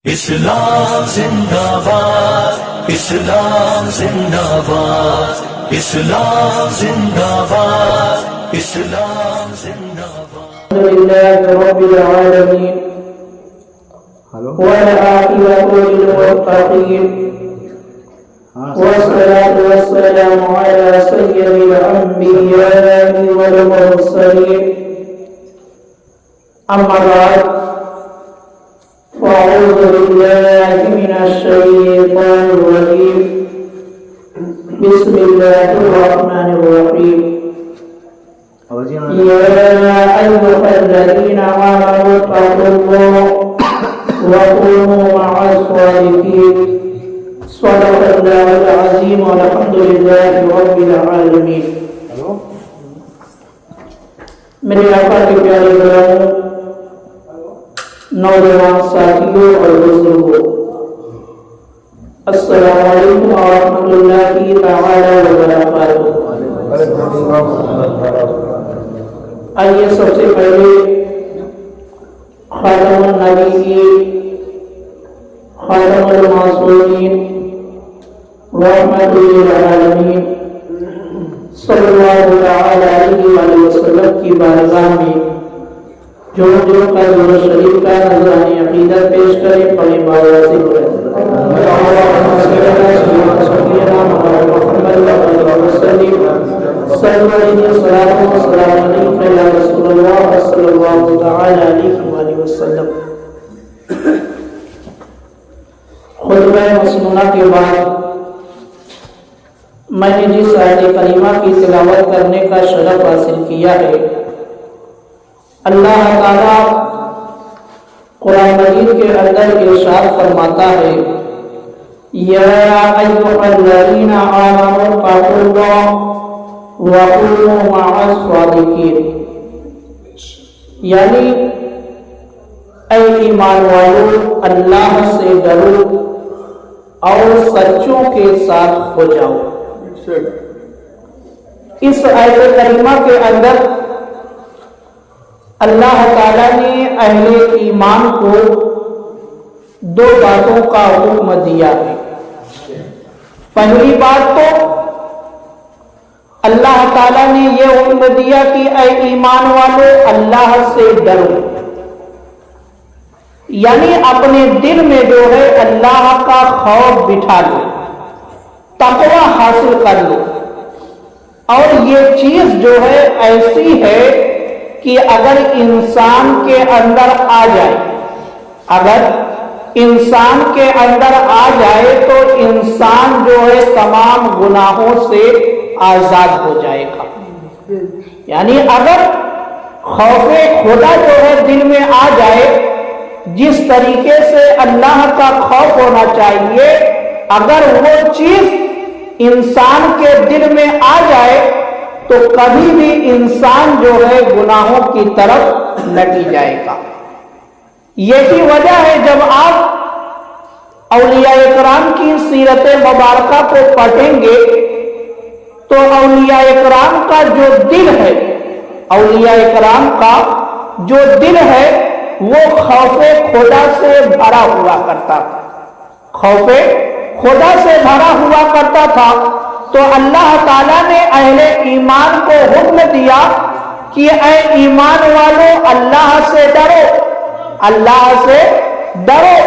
اسلام زندہ باد، اسلام زندہ باد، اسلام زندہ باد، اسلام زندہ باد۔ الحمد للہ رب العالمین والعاقبۃ للمتقین والصلاة والسلام علی سید الانبیاء والمرسلین، اما بعد فاعوذ باللہ من الشیطان الرجیم، بسم اللہ الرحمن الرحیم۔ یا ایھا الذین آمنوا اتقوا اللہ وکونوا مع الصادقین۔ صدق اللہ العظیم والحمد للہ رب العالمین۔ میرے آقا کے پیارے غلاموں، نوجوان ساتھیوں اور بزرگوں، السلام علیکم ورحمۃ اللہ تعالی وبرکاتہ۔ آئیے سب سے پہلے خاتم النبیین، خاتم المعصومین، رحمت للعالمین صلی اللہ تعالی علیہ وآلہ وسلم کی بارگاہ میں جو کا درود شریف کا نذرانِ عقیدت پیش کرے، پڑھے بالا سے خطبہ مسنونہ کے بعد میں نے جس آیت کریمہ کی تلاوت کرنے کا شرف حاصل کیا ہے، اللہ تعالیٰ قرآن مجید کے اندر ارشاد فرماتا ہے، یا ایھا الذین آمنوا اتقوا اللہ وکونوا مع الصادقین، یعنی اے ایمان والو، اللہ سے ڈرو اور سچوں کے ساتھ ہو جاؤ۔ اس آیت کریمہ کے اندر اللہ تعالیٰ نے اہل ایمان کو دو باتوں کا حکم دیا ہے۔ پہلی بات تو اللہ تعالیٰ نے یہ حکم دیا کہ اے ایمان والو، اللہ سے ڈرو، یعنی اپنے دل میں جو ہے اللہ کا خوف بٹھا لو، تقوی حاصل کر لو۔ اور یہ چیز جو ہے ایسی ہے کہ اگر انسان کے اندر آ جائے، اگر انسان کے اندر آ جائے تو انسان جو ہے تمام گناہوں سے آزاد ہو جائے گا۔ یعنی اگر خوف خدا جو ہے دل میں آ جائے، جس طریقے سے اللہ کا خوف ہونا چاہیے، اگر وہ چیز انسان کے دل میں آ جائے تو کبھی بھی انسان جو ہے گناہوں کی طرف لٹی جائے گا۔ یہی وجہ ہے جب آپ اولیاء کرام کی سیرت مبارکہ کو پڑھیں گے تو اولیاء کرام کا جو دل ہے، اولیاء کرام کا جو دل ہے وہ خوف خدا سے بھرا ہوا کرتا تھا، خوف خدا سے بھرا ہوا کرتا تھا۔ تو اللہ تعالیٰ نے اہل ایمان کو حکم دیا کہ اے ایمان والو، اللہ سے ڈرو، اللہ سے ڈرو۔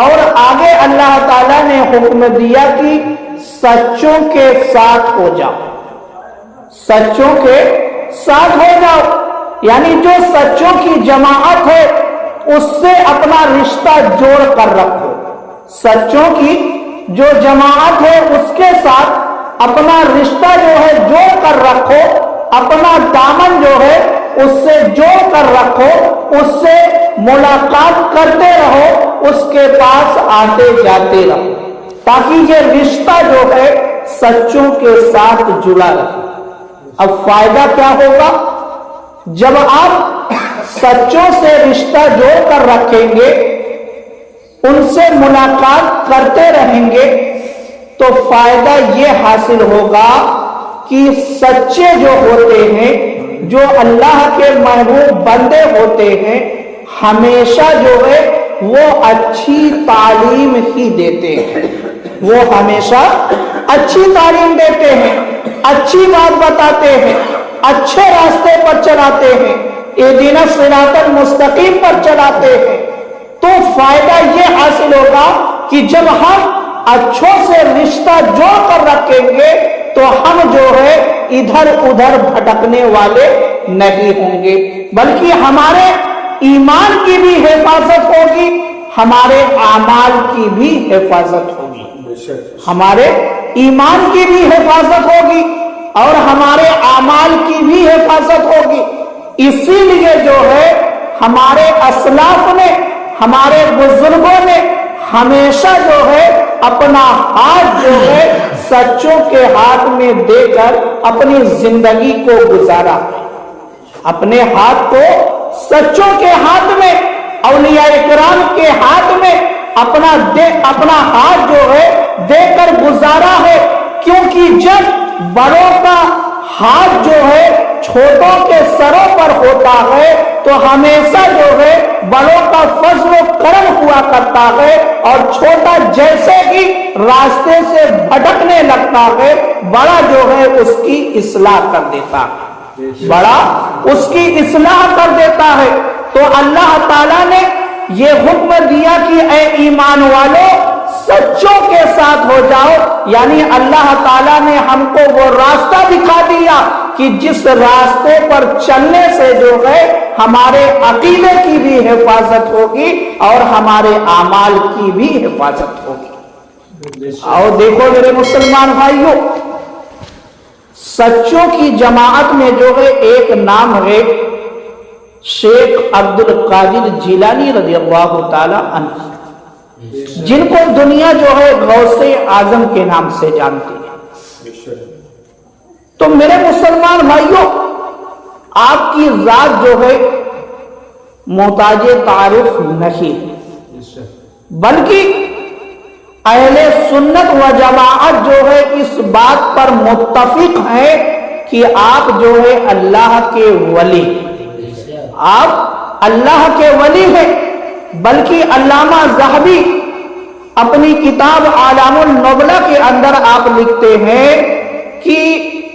اور آگے اللہ تعالیٰ نے حکم دیا کہ سچوں کے ساتھ ہو جاؤ، سچوں کے ساتھ ہو جاؤ، یعنی جو سچوں کی جماعت ہے اس سے اپنا رشتہ جوڑ کر رکھو، سچوں کی جو جماعت ہے اس کے ساتھ اپنا رشتہ جو ہے جوڑ کر رکھو، اپنا دامن جو ہے اس سے جوڑ کر رکھو، اس سے ملاقات کرتے رہو، اس کے پاس آتے جاتے رہو، تاکہ یہ رشتہ جو ہے سچوں کے ساتھ جڑا رہے۔ اب فائدہ کیا ہوگا؟ جب آپ سچوں سے رشتہ جوڑ کر رکھیں گے، ان سے ملاقات کرتے رہیں گے، تو فائدہ یہ حاصل ہوگا کہ سچے جو ہوتے ہیں، جو اللہ کے محبوب بندے ہوتے ہیں، ہمیشہ جو ہے وہ اچھی تعلیم ہی دیتے ہیں، وہ ہمیشہ اچھی تعلیم دیتے ہیں، اچھی بات بتاتے ہیں، اچھے راستے پر چلاتے ہیں، اہدنا الصراط المستقیم پر چلاتے ہیں۔ تو فائدہ یہ حاصل ہوگا کہ جب ہم اچھوں سے رشتہ جوڑ کر رکھیں گے تو ہم جو ہے ادھر ادھر بھٹکنے والے نہیں ہوں گے، بلکہ ہمارے ایمان کی بھی حفاظت ہوگی، ہمارے اعمال کی بھی حفاظت ہوگی، ہمارے ایمان کی بھی حفاظت ہوگی اور ہمارے اعمال کی بھی حفاظت ہوگی۔ اسی لیے جو ہے ہمارے اسلاف نے، ہمارے بزرگوں نے ہمیشہ جو ہے اپنا ہاتھ جو ہے سچوں کے ہاتھ میں دے کر اپنی زندگی کو گزارا، اپنے ہاتھ کو سچوں کے ہاتھ میں، اولیاء اکرام کے ہاتھ میں اپنا ہاتھ جو ہے دے کر گزارا ہے، کیونکہ جب بڑوں کا ہاتھ جو ہے چھوٹوں کے سروں پر ہوتا ہے تو ہمیشہ جو ہے بڑوں کا فضل و کرم ہوا کرتا ہے، اور چھوٹا جیسے ہی راستے سے بھٹکنے لگتا ہے بڑا جو ہے اس کی اصلاح کر دیتا ہے، بڑا اس کی اصلاح کر دیتا ہے۔ تو اللہ تعالیٰ نے یہ حکم دیا کہ اے ایمان والو سچوں کے ساتھ ہو جاؤ، یعنی اللہ تعالیٰ نے ہم کو وہ راستہ دکھا دیا کہ جس راستے پر چلنے سے جو ہے ہمارے عقیدے کی بھی حفاظت ہوگی اور ہمارے اعمال کی بھی حفاظت ہوگی۔ اور دیکھو میرے مسلمان بھائیوں، سچوں کی جماعت میں جو ہے ایک نام ہے شیخ عبد القادر جیلانی رضی اللہ تعالی عنہ، جن کو دنیا جو ہے غوث اعظم کے نام سے جانتی ہے۔ تو میرے مسلمان بھائیوں، آپ کی ذات جو ہے محتاج تعارف نہیں، بلکہ اہل سنت و جماعت جو ہے اس بات پر متفق ہے کہ آپ جو ہے اللہ کے ولی، آپ اللہ کے ولی ہیں۔ بلکہ علامہ ذہبی اپنی کتاب اعلام النبلہ کے اندر آپ لکھتے ہیں کہ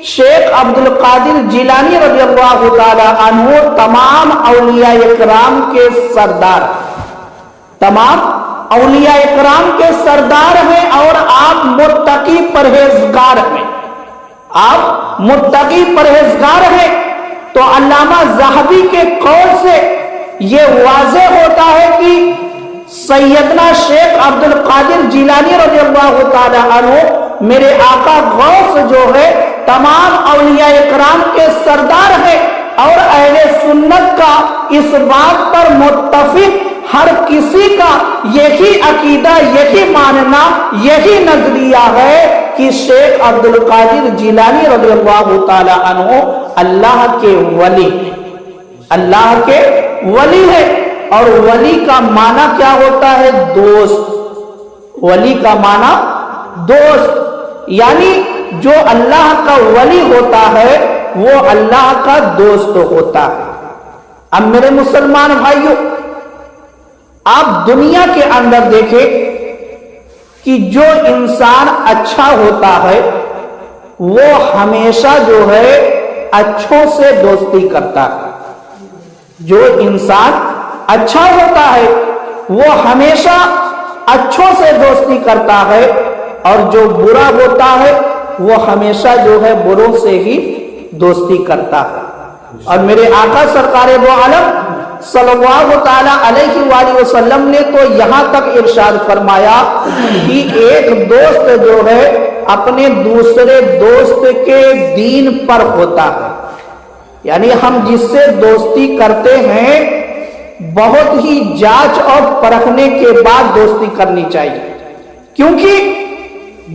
شیخ عبد القادر جیلانی رضی اللہ تعالی عنہ تمام اولیاء اکرام کے سردار، تمام اولیاء اکرام کے سردار ہیں، اور آپ متقی پرہیزگار ہیں، آپ متقی پرہیزگار ہیں۔ تو علامہ ذہبی کے قول سے یہ واضح ہوتا ہے کہ سیدنا شیخ عبد القادر جیلانی رضی اللہ تعالی عنہ میرے آقا غوث جو ہے تمام اولیاء اکرام کے سردار ہیں، اور اہل سنت کا اس بات پر متفق ہر کسی کا یہی عقیدہ، یہی ماننا، یہی نظریہ ہے کہ شیخ عبد القادر جیلانی رضی اللہ تعالی عنہ اللہ کے ولی، اللہ کے ولی ہے۔ اور ولی کا معنی کیا ہوتا ہے؟ دوست۔ ولی کا معنی دوست، یعنی جو اللہ کا ولی ہوتا ہے وہ اللہ کا دوست ہوتا ہے۔ اب میرے مسلمان بھائیوں، آپ دنیا کے اندر دیکھیں کہ جو انسان اچھا ہوتا ہے وہ ہمیشہ جو ہے اچھوں سے دوستی کرتا ہے، جو انسان اچھا ہوتا ہے وہ ہمیشہ اچھوں سے دوستی کرتا ہے، اور جو برا ہوتا ہے وہ ہمیشہ جو ہے بروں سے ہی دوستی کرتا ہے۔ اور میرے آقا سرکار دو عالم صلی اللہ تعالی علیہ وآلہ وسلم نے تو یہاں تک ارشاد فرمایا کہ ایک دوست جو ہے اپنے دوسرے دوست کے دین پر ہوتا ہے، یعنی ہم جس سے دوستی کرتے ہیں بہت ہی جانچ اور پرکھنے کے بعد دوستی کرنی چاہیے، کیونکہ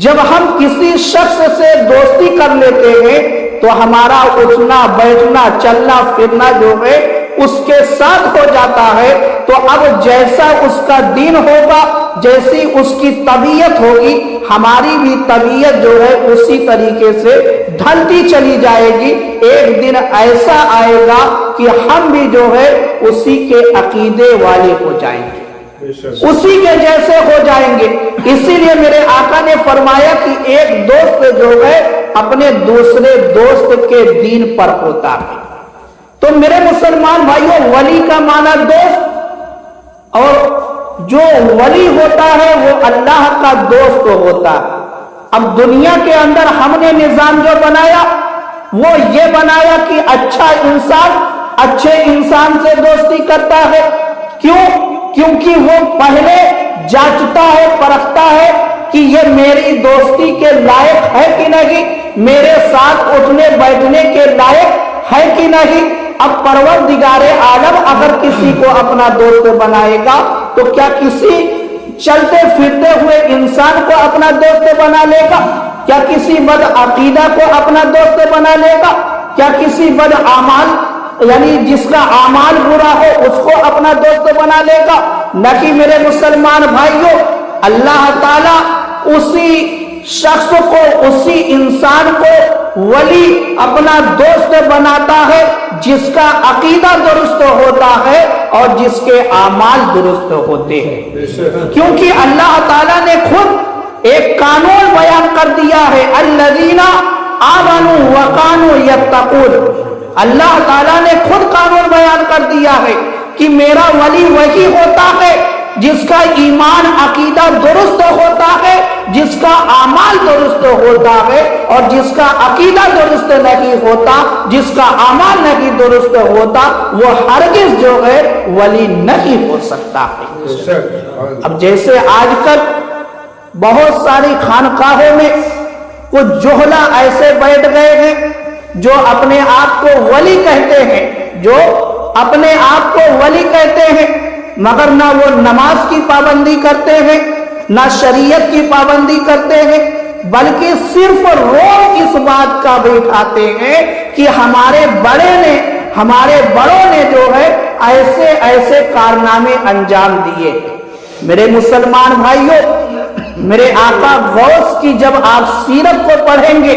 جب ہم کسی شخص سے دوستی کر لیتے ہیں تو ہمارا اٹھنا بیٹھنا چلنا پھرنا جو ہے اس کے ساتھ ہو جاتا ہے۔ تو اب جیسا اس کا دین ہوگا، جیسی اس کی طبیعت ہوگی، ہماری بھی طبیعت جو ہے اسی طریقے سے ڈھلتی چلی جائے گی۔ ایک دن ایسا آئے گا کہ ہم بھی جو ہے اسی کے عقیدے والے ہو جائیں گے، اسی کے جیسے ہو جائیں گے. اسی لیے میرے آقا نے فرمایا کہ ایک دوست جو ہے اپنے دوسرے دوست کے دین پر ہوتا ہے. تو میرے مسلمان بھائیوں، ولی کا معنی دوست، اور جو ولی ہوتا ہے وہ اللہ کا دوست ہوتا ہے. اب دنیا کے اندر ہم نے نظام جو بنایا وہ یہ بنایا کہ اچھا انسان اچھے انسان سے دوستی کرتا ہے. کیوں؟ کیونکہ وہ پہلے جانچتا ہے، پرکھتا ہے کہ یہ میری دوستی کے لائق ہے کہ نہیں، میرے ساتھ اٹھنے بیٹھنے کے لائق ہے کہ نہیں. اب پروردگار عالم اگر کسی کو اپنا دوست بنائے گا تو کیا کسی چلتے پھرتے ہوئے انسان کو اپنا دوست بنا لے گا؟ کیا کسی بد عقیدہ کو اپنا دوست بنا لے گا؟ کیا کسی بد اعمال یعنی جس کا اعمال برا ہو اس کو اپنا دوست بنا لے گا؟ نہ کہ میرے مسلمان بھائیوں، اللہ تعالیٰ اسی شخص کو، اسی انسان کو ولی اپنا دوست بناتا ہے جس کا عقیدہ درست ہوتا ہے اور جس کے اعمال درست ہوتے ہیں. کیونکہ اللہ تعالیٰ نے خود ایک قانون بیان کر دیا ہے، الذین آمنوا وکانوا یتقون. اللہ تعالیٰ نے خود قانون بیان کر دیا ہے کہ میرا ولی وہی ہوتا ہے جس کا ایمان عقیدہ درست ہوتا ہے، جس کا اعمال درست ہوتا ہے، اور جس کا عقیدہ درست نہیں ہوتا، جس کا اعمال نہیں درست ہوتا، وہ ہرگز جو ہے ولی نہیں ہو سکتا ہے. اب جیسے آج کل بہت ساری خانقاہوں میں کچھ جوہلا ایسے بیٹھ گئے ہیں جو اپنے آپ کو ولی کہتے ہیں، جو اپنے آپ کو ولی کہتے ہیں، مگر نہ وہ نماز کی پابندی کرتے ہیں، نہ شریعت کی پابندی کرتے ہیں، بلکہ صرف روب اس بات کا بیٹھاتے ہیں کہ ہمارے بڑوں نے جو ہے ایسے ایسے کارنامے انجام دیے. میرے مسلمان بھائیوں، میرے آقا غوث کی جب آپ سیرت کو پڑھیں گے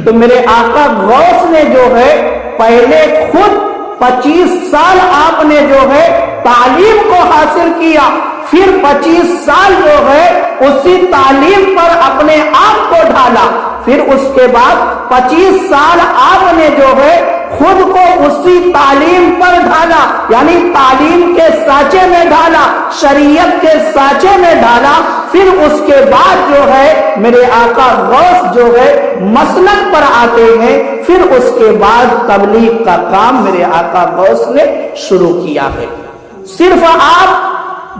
تو میرے آقا غوث نے جو ہے پہلے خود 25 سال آپ نے جو ہے تعلیم کو حاصل کیا، پھر 25 سال جو ہے اسی تعلیم پر اپنے آپ کو ڈھالا، پھر اس کے بعد 25 سال آپ نے جو ہے خود کو اسی تعلیم پر ڈھالا، یعنی تعلیم کے سانچے میں ڈھالا، شریعت کے سانچے میں ڈھالا. پھر اس کے بعد جو ہے میرے آقا غوث جو ہے مسلک پر آتے ہیں. پھر اس کے بعد تبلیغ کا کام میرے آقا غوث نے شروع کیا ہے. صرف آپ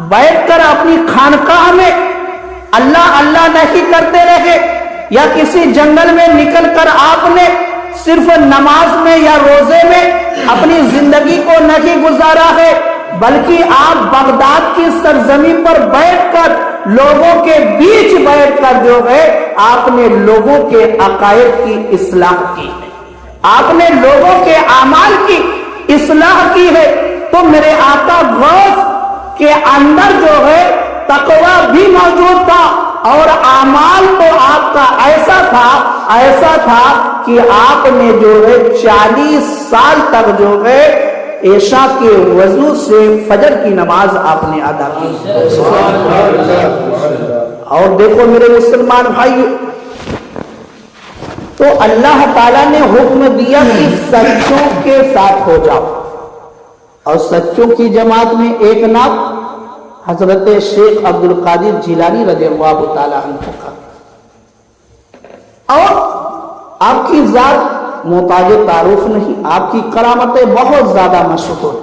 بیٹھ کر اپنی خانقاہ میں اللہ اللہ نہیں کرتے رہے، یا کسی جنگل میں نکل کر آپ نے صرف نماز میں یا روزے میں اپنی زندگی کو نہیں گزارا ہے، بلکہ آپ بغداد کی سرزمین پر بیٹھ کر، لوگوں کے بیچ بیٹھ کر جو ہے آپ نے لوگوں کے عقائد کی اصلاح کی ہے، آپ نے لوگوں کے اعمال کی اصلاح کی ہے. تو میرے آقا غوث کے اندر جو ہے تقوی بھی موجود تھا، اور اعمال تو آپ کا ایسا تھا کہ آپ نے جو ہے 40 سال تک جو ہے عشاء کے وضو سے فجر کی نماز آپ نے ادا کی. اور دیکھو میرے مسلمان بھائیو، تو اللہ تعالیٰ نے حکم دیا کہ سچوں کے ساتھ ہو جاؤ، اور سچوں کی جماعت میں ایک نام حضرت شیخ عبد القادر جیلانی رضی اللہ تعالیٰ عنہ کا. اور آپ کی ذات محتاج تعارف نہیں، آپ کی کرامتیں بہت زیادہ مشہور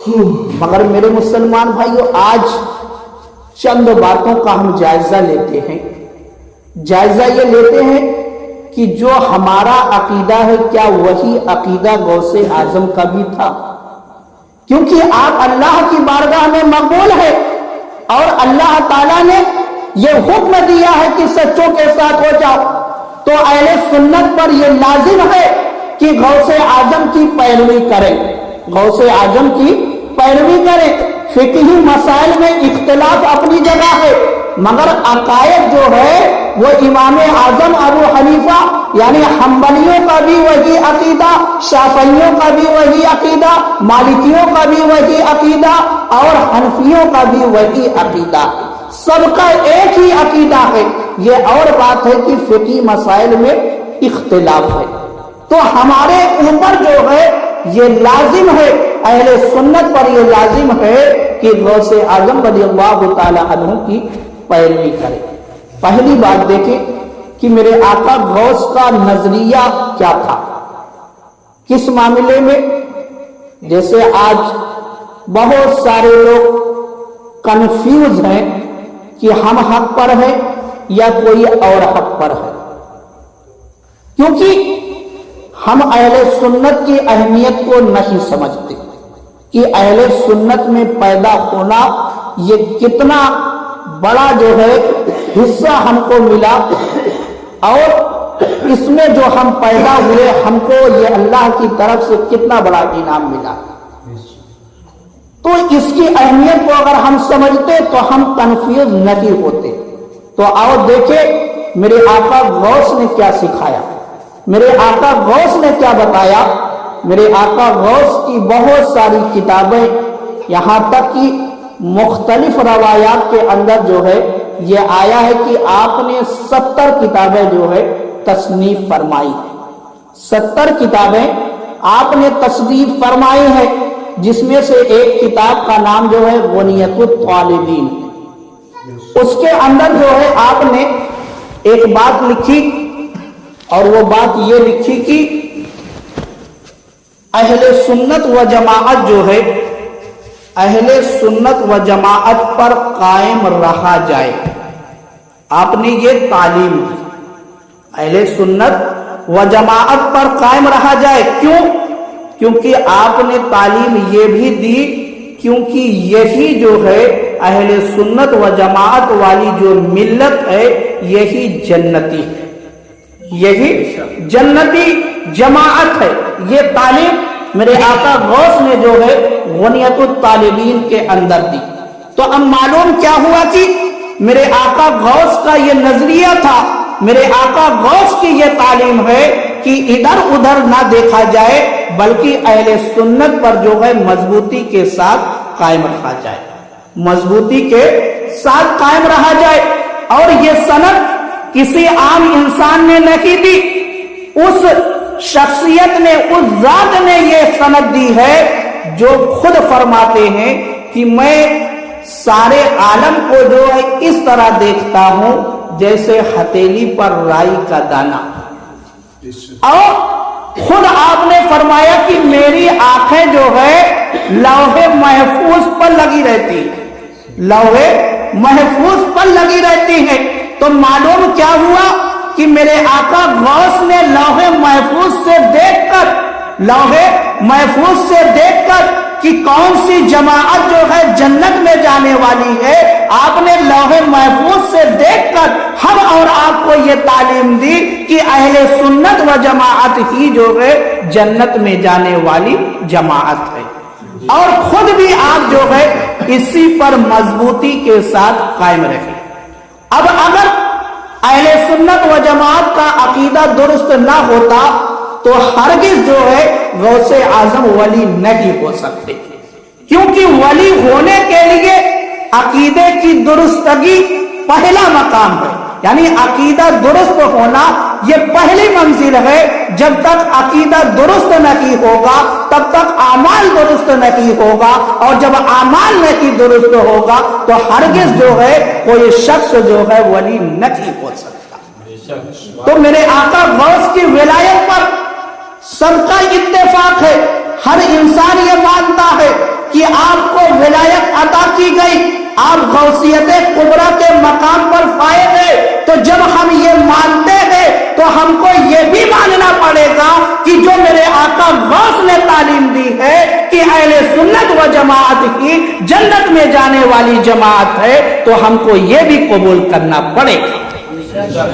ہیں. مگر میرے مسلمان بھائیو، آج چند باتوں کا ہم جائزہ لیتے ہیں. جائزہ یہ لیتے ہیں کہ جو ہمارا عقیدہ ہے کیا وہی عقیدہ غوث اعظم کا بھی تھا؟ کیونکہ آپ اللہ کی بارگاہ میں مقبول ہے، اور اللہ تعالیٰ نے یہ حکم دیا ہے کہ سچوں کے ساتھ ہو جاؤ. تو اہل سنت پر یہ لازم ہے کہ غوث اعظم کی پیروی کریں، غوث اعظم کی پیروی کریں. فقہی مسائل میں اختلاف اپنی جگہ ہے، مگر عقائد جو ہے وہ امام اعظم ابو حنیفہ یعنی حنبلیوں کا بھی وہی عقیدہ، شافعیوں کا بھی وہی عقیدہ، مالکیوں کا بھی وہی عقیدہ اور حنفیوں کا بھی وہی عقیدہ، سب کا ایک ہی عقیدہ ہے۔ یہ اور بات ہے کہ فقہی مسائل میں اختلاف ہے، تو ہمارے اوپر جو ہے یہ لازم ہے، اہل سنت پر یہ لازم ہے کہ غوث اعظم رضی اللہ تعالی عنہ کی پیروی کرے۔ پہلی بات دیکھیں کہ میرے آقا غوث کا نظریہ کیا تھا، کس معاملے میں؟ جیسے آج بہت سارے لوگ کنفیوز ہیں کہ ہم حق پر ہیں یا کوئی اور حق پر ہے، کیونکہ ہم اہل سنت کی اہمیت کو نہیں سمجھتے کہ اہل سنت میں پیدا ہونا یہ کتنا بڑا جو ہے حصہ ہم کو ملا، اور اس میں جو ہم پیدا ہوئے ہم کو یہ اللہ کی طرف سے کتنا بڑا انعام ملا۔ تو اس کی اہمیت کو اگر ہم سمجھتے تو ہم کنفیوز نہیں ہوتے۔ تو آؤ دیکھیں میرے آقا غوث نے کیا سکھایا، میرے آقا غوث نے کیا بتایا۔ میرے آقا غوث کی بہت ساری کتابیں، یہاں تک کہ مختلف روایات کے اندر جو ہے یہ آیا ہے کہ آپ نے 70 کتابیں جو ہے تصنیف فرمائی، 70 کتابیں آپ نے تصنیف فرمائی ہیں، جس میں سے ایک کتاب کا نام جو ہے غنیۃ الطالبین۔ اس کے اندر جو ہے آپ نے ایک بات لکھی، اور وہ بات یہ لکھی کہ اہل سنت و جماعت جو ہے اہل سنت و جماعت پر قائم رہا جائے۔ آپ نے یہ تعلیم دی اہل سنت و جماعت پر قائم رہا جائے۔ کیوں؟ کیونکہ آپ نے تعلیم یہ بھی دی کیونکہ یہی جو ہے اہل سنت و جماعت والی جو ملت ہے یہی جنتی ہے، یہی جنتی جماعت ہے۔ یہ تعلیم میرے آقا غوث نے جو ہے غنیۃ الطالبین کے اندر دی۔ تو اب معلوم کیا ہوا کہ میرے آقا غوث کا یہ نظریہ تھا، میرے آقا غوث کی یہ تعلیم ہے کہ ادھر ادھر نہ دیکھا جائے بلکہ اہل سنت پر جو ہے مضبوطی کے ساتھ قائم رہا جائے، مضبوطی کے ساتھ قائم رہا جائے۔ اور یہ سند کسی عام انسان نے نہیں دی، اس شخصیت نے، اس ذات نے یہ سند دی ہے جو خود فرماتے ہیں کہ میں سارے عالم کو جو ہے اس طرح دیکھتا ہوں جیسے ہتھیلی پر رائی کا دانہ۔ اور خود آپ نے فرمایا کہ میری آنکھیں جو ہے لوح محفوظ پر لگی رہتی، لوح محفوظ پر لگی رہتی ہیں۔ تو معلوم کیا ہوا کہ میرے آقا غوث نے لوح محفوظ سے دیکھ کر، لوح محفوظ سے دیکھ کر کہ کون سی جماعت جو ہے جنت میں جانے والی ہے، آپ نے لوح محفوظ سے دیکھ کر ہم اور آپ کو یہ تعلیم دی کہ اہل سنت و جماعت ہی جو ہے جنت میں جانے والی جماعت ہے، اور خود بھی آپ جو ہے اسی پر مضبوطی کے ساتھ قائم رہے۔ اب اگر اہل سنت و جماعت کا عقیدہ درست نہ ہوتا تو ہرگز جو ہے غوث اعظم ولی نہیں ہو سکتے، کیونکہ ولی ہونے کے لیے عقیدے کی درستگی پہلا مقام ہے، یعنی عقیدہ درست ہونا یہ پہلی منزل ہے۔ جب تک عقیدہ درست نہیں ہوگا تب تک اعمال درست نہیں ہوگا، اور جب اعمال نہیں درست ہوگا تو ہرگز جو ہے کوئی شخص جو ہے ولی نہیں ہو سکتا۔ تو میرے آقا غوث کی ولایت پر سب کا اتفاق ہے، ہر انسان یہ مانتا ہے کہ آپ کو ولایت عطا کی گئی، آپ غوثیت کبریٰ کے مقام پر فائز ہیں۔ تو جب ہم یہ مانتے ہیں تو ہم کو یہ بھی ماننا پڑے گا کہ جو میرے آقا غوث نے تعلیم دی ہے کہ اہل سنت و جماعت کی جنت میں جانے والی جماعت ہے، تو ہم کو یہ بھی قبول کرنا پڑے گا۔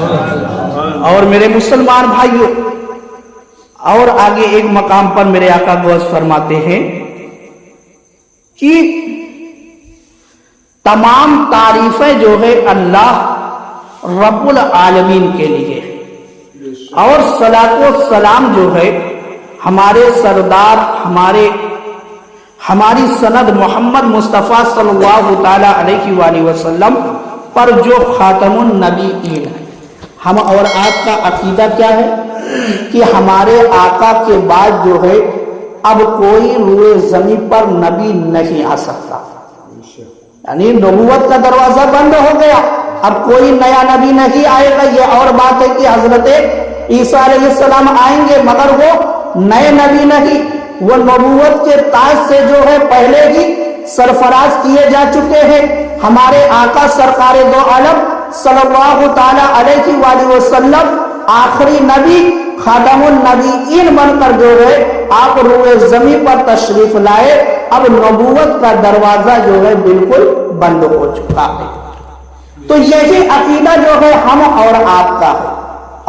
اور میرے مسلمان بھائیوں، اور آگے ایک مقام پر میرے آقا غوث فرماتے ہیں کہ تمام تعریفیں جو ہے اللہ رب العالمین کے لیے، اور صلاۃ و سلام جو ہے ہمارے سردار ہماری سند محمد مصطفیٰ صلی اللہ تعالیٰ علیہ وآلہ وسلم پر جو خاتم النبیین ہے. ہم اور آپ کا عقیدہ کیا ہے کہ ہمارے آقا کے بعد جو ہے اب کوئی روئے زمین پر نبی نہیں آ سکتا، یعنی نبوت کا دروازہ بند ہو گیا، اب کوئی نیا نبی نہیں آئے گا. یہ اور بات ہے کہ حضرت عیسیٰ علیہ السلام آئیں گے مگر وہ نئے نبی نہیں، وہ نبوت کے تاج سے جو ہے پہلے ہی سرفراز کیے جا چکے ہیں. ہمارے آقا سرکار دو عالم صلی اللہ تعالی علیہ وآلہ وسلم آخری نبی خاتم النبیین بن کر جو ہے آپ روئے زمین پر تشریف لائے. اب نبوت کا دروازہ جو ہے بالکل بند ہو چکا ہے. تو یہی عقیدہ جو ہے ہم اور آپ کا ہے،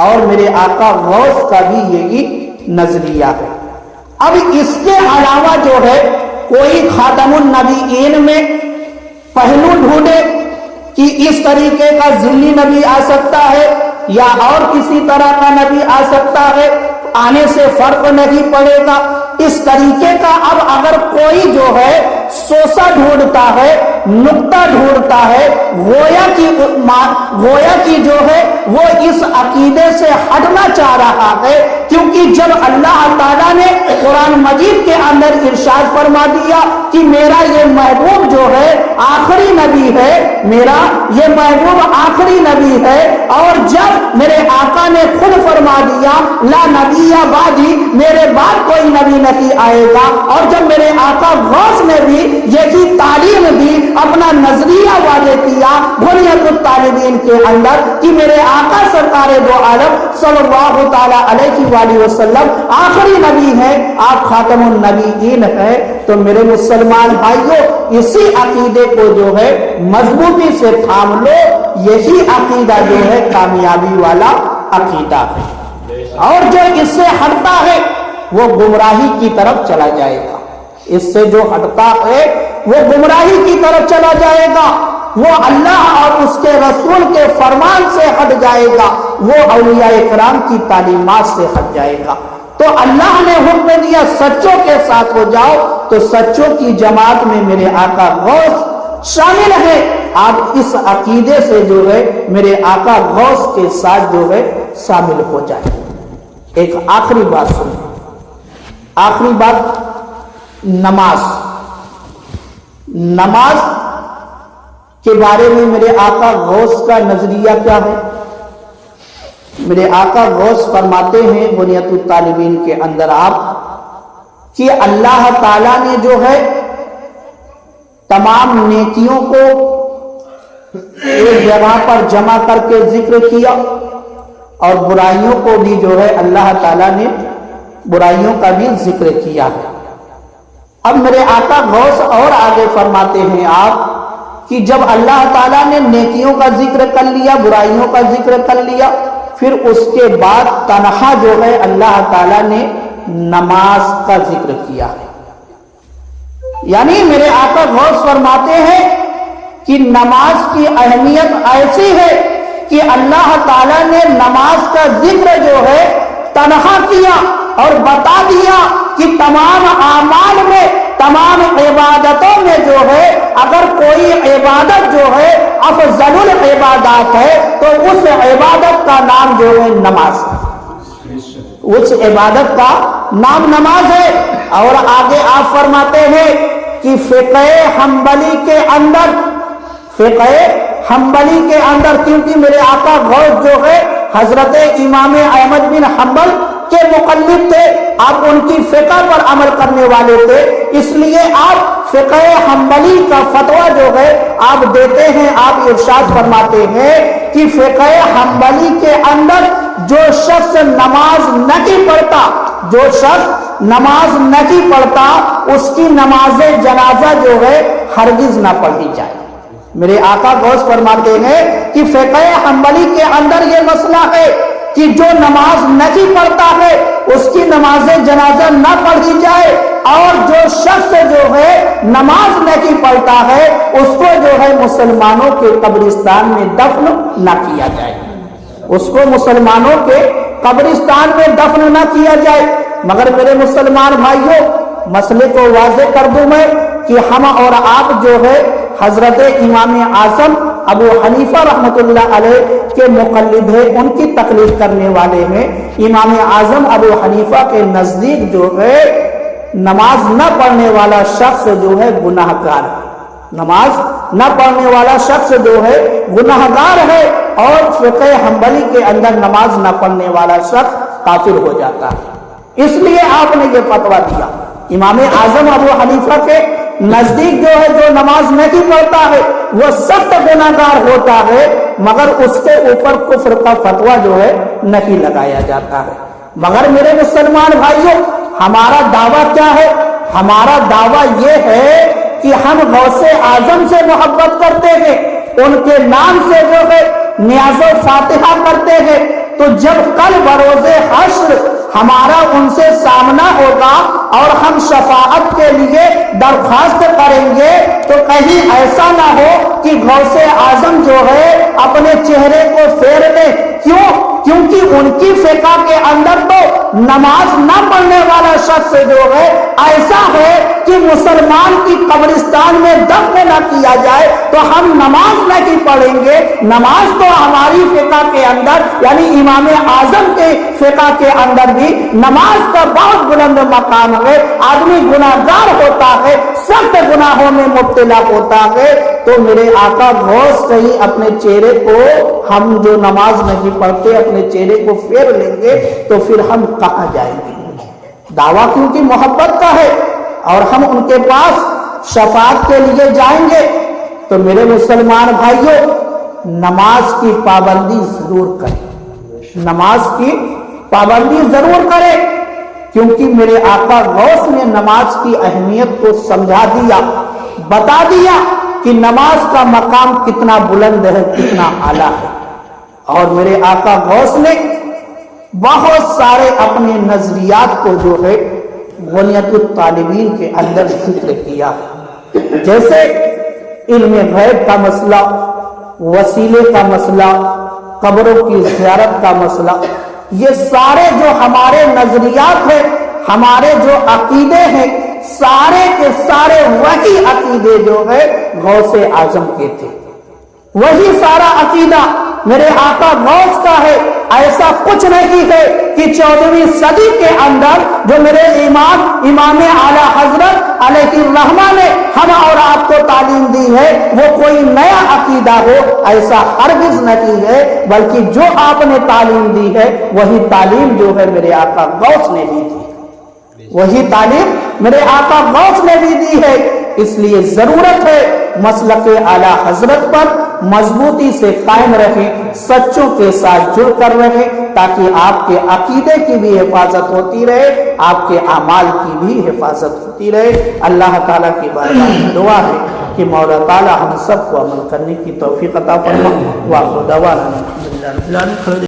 اور میرے آقا غوث کا بھی یہی نظریہ ہے. اب اس کے علاوہ جو ہے کوئی خاتم النبیین میں پہلو ڈھونڈے کہ اس طریقے کا ذلی نبی آ سکتا ہے یا اور کسی طرح کا نبی آ سکتا ہے، آنے سے فرق نہیں پڑے گا. اس طریقے کا اب اگر کوئی جو ہے سوسا ڈھونڈتا ہے، نقطہ ڈھونڈتا ہے، گویا کی جو ہے وہ اس عقیدے سے ہٹنا چاہ رہا ہے. کیونکہ جب اللہ تعالیٰ نے قرآن مجید کے اندر ارشاد فرما دیا کہ میرا یہ محبوب جو ہے آخری نبی ہے، میرا یہ محبوب آخری نبی ہے، اور جب میرے آقا نے خود فرما دیا لا نبی بعدی، میرے بعد کوئی نبی نہیں آئے گا، اور جب میرے آقا غوث نے بھی یہی تعلیم دی، اپنا نظریہ واضح کیا بنیت الطالبین کے اندر کہ میرے آقا سرکار دو عالم صلی اللہ تعالی علیہ وآلہ وسلم آخری نبی ہے، آپ خاتم النبیین ہے. تو میرے مسلمان بھائیوں اسی عقیدے کو جو ہے مضبوطی سے تھام لو. یہی عقیدہ جو ہے کامیابی والا عقیدہ ہے، اور جو اس سے ہٹتا ہے وہ گمراہی کی طرف چلا جائے گا. اس سے جو ہٹتا ہے وہ گمراہی کی طرف چلا جائے گا، وہ اللہ اور اس کے رسول کے فرمان سے ہٹ جائے گا، وہ اولیاء کرام کی تعلیمات سے ہٹ جائے گا. تو اللہ نے حکم دیا سچوں کے ساتھ ہو جاؤ، تو سچوں کی جماعت میں میرے آقا غوث شامل ہے. آپ اس عقیدے سے جو ہے میرے آقا غوث کے ساتھ جو ہے شامل ہو جائے. ایک آخری بات سنیں، آخری بات نماز کے بارے میں میرے آقا غوث کا نظریہ کیا ہے. میرے آقا غوث فرماتے ہیں بنیت الطالبین کے اندر آپ کہ اللہ تعالیٰ نے جو ہے تمام نیکیوں کو ایک جگہ پر جمع کر کے ذکر کیا، اور برائیوں کو بھی جو ہے اللہ تعالیٰ نے برائیوں کا بھی ذکر کیا ہے. اب میرے آقا غوث اور آگے فرماتے ہیں آپ کہ جب اللہ تعالیٰ نے نیکیوں کا ذکر کر لیا، برائیوں کا ذکر کر لیا، پھر اس کے بعد تنہا جو ہے اللہ تعالیٰ نے نماز کا ذکر کیا ہے. یعنی میرے آقا غوث فرماتے ہیں کہ نماز کی اہمیت ایسی ہے کہ اللہ تعالیٰ نے نماز کا ذکر جو ہے تنہا کیا اور بتا دیا کہ تمام اعمال میں، تمام عبادتوں میں جو ہے اگر کوئی عبادت جو ہے افضل العبادات ہے تو اس عبادت کا نام جو ہے نماز ہے، اس عبادت کا نام نماز ہے. اور آگے آپ فرماتے ہیں کہ فقہ حنبلی کے اندر کیونکہ میرے آقا غوث جو ہے حضرت امام احمد بن حنبل کے مقلد تھے، آپ ان کی فقہ پر عمل کرنے والے تھے، اس لیے آپ فقہ حنبلی کا فتویٰ جو ہے آپ دیتے ہیں. آپ ارشاد فرماتے ہیں کہ فقہ حنبلی کے اندر جو شخص نماز نہیں پڑھتا اس کی نماز جنازہ جو ہے ہرگز نہ پڑھی جائے. میرے آقا غوث فرماتے ہیں کہ فقہ حنبلی کے اندر یہ مسئلہ ہے کہ جو نماز نہیں پڑھتا ہے اس کی نماز جنازہ نہ پڑھی جائے، اور جو شخص جو ہے نماز نہیں پڑھتا ہے اس کو جو ہے مسلمانوں کے قبرستان میں دفن نہ کیا جائے، اس کو مسلمانوں کے قبرستان میں دفن نہ کیا جائے۔ مگر میرے مسلمان بھائیوں، مسئلے کو واضح کر دوں میں کہ ہم اور آپ جو ہے حضرت امام اعظم ابو حنیفہ رحمۃ اللہ علیہ کے مقلد ہے، ان کی تقلید کرنے والے ہیں۔ امام اعظم ابو حنیفہ کے نزدیک جو ہے نماز نہ پڑھنے والا شخص جو ہے گناہ گار ہے، نماز نہ پڑھنے والا شخص جو ہے گناہ گار ہے، اور فقہ حنبلی کے اندر نماز نہ پڑھنے والا شخص کافر ہو جاتا ہے۔ اس لیے آپ نے یہ فتویٰ دیا۔ امام اعظم ابو حنیفہ کے نزدیک جو ہے جو نماز نہیں پڑھتا ہے وہ سخت گناہ گار ہوتا ہے، مگر اس کے اوپر کفر کا فتویٰ جو ہے نہیں لگایا جاتا ہے۔ مگر میرے مسلمان بھائیوں، ہمارا دعویٰ کیا ہے؟ ہمارا دعویٰ یہ ہے کہ ہم غوث اعظم سے محبت کرتے ہیں، ان کے نام سے جو ہے نیاز و فاتحہ کرتے ہیں۔ تو جب کل بروز حشر ہمارا ان سے سامنا ہوگا اور ہم شفاعت کے لیے درخواست کریں گے تو کہیں ایسا نہ ہو کہ غوث اعظم جو ہے اپنے چہرے کو پھیر لے۔ کیوں؟ کیونکہ ان کی فقہ کے اندر تو نماز نہ پڑھنے والا شخص جو ہے ایسا ہے کہ مسلمان کی قبرستان میں دفن نہ کیا جائے تو ہم نماز نہیں پڑھیں گے۔ نماز تو ہماری فقہ کے اندر یعنی امام اعظم کے فقہ کے اندر بھی نماز کا بہت بلند مقام ہے۔ آدمی گناہ گار ہوتا ہے، سخت گناہوں میں مبتلا ہوتا ہے، تو میرے آقا غوث کہیں اپنے چہرے کو، ہم جو نماز نہیں پڑھتے اپنے چہرے کو پھیر لیں گے تو پھر ہم کہاں جائیں گے؟ دعویٰ کیونکہ محبت کا ہے اور ہم ان کے پاس شفاعت کے لیے جائیں گے۔ تو میرے مسلمان بھائیوں، نماز کی پابندی ضرور کریں، نماز کی پابندی ضرور کریں، کیونکہ میرے آقا غوث نے نماز کی اہمیت کو سمجھا دیا، بتا دیا کہ نماز کا مقام کتنا بلند ہے، کتنا اعلیٰ ہے۔ اور میرے آقا غوث نے بہت سارے اپنے نظریات کو جو ہے غنیت الطالبین کے اندر ذکر کیا، جیسے علم غیب کا مسئلہ، وسیلے کا مسئلہ، قبروں کی زیارت کا مسئلہ، یہ سارے جو ہمارے نظریات ہیں، ہمارے جو عقیدے ہیں، سارے کے سارے وہی عقیدے جو ہے غوث اعظم کے تھے، وہی سارا عقیدہ میرے آقا غوث کا ہے۔ ایسا کچھ نہیں ہے کہ 14ویں صدی کے اندر جو میرے امام اعلی حضرت علیہ الرحمہ نے ہم اور آپ کو تعلیم دی ہے وہ کوئی نیا عقیدہ ہو، ایسا ہرگز نہیں ہے، بلکہ جو آپ نے تعلیم دی ہے وہی تعلیم جو ہے میرے آقا غوث نے بھی دی، وہی تعلیم میرے آقا غوث نے بھی دی ہے۔ اس لیے ضرورت ہے مسلک اعلی حضرت پر مضبوطی سے قائم رہیں، سچوں کے ساتھ جڑ کر رہیں، تاکہ آپ کے عقیدے کی بھی حفاظت ہوتی رہے، آپ کے اعمال کی بھی حفاظت ہوتی رہے۔ اللہ تعالیٰ کی بارگاہ میں دعا ہے کہ مولا تعالیٰ ہم سب کو عمل کرنے کی توفیق عطا فرمائے۔ وآخر دعوانا الحمدللہ رب العالمین۔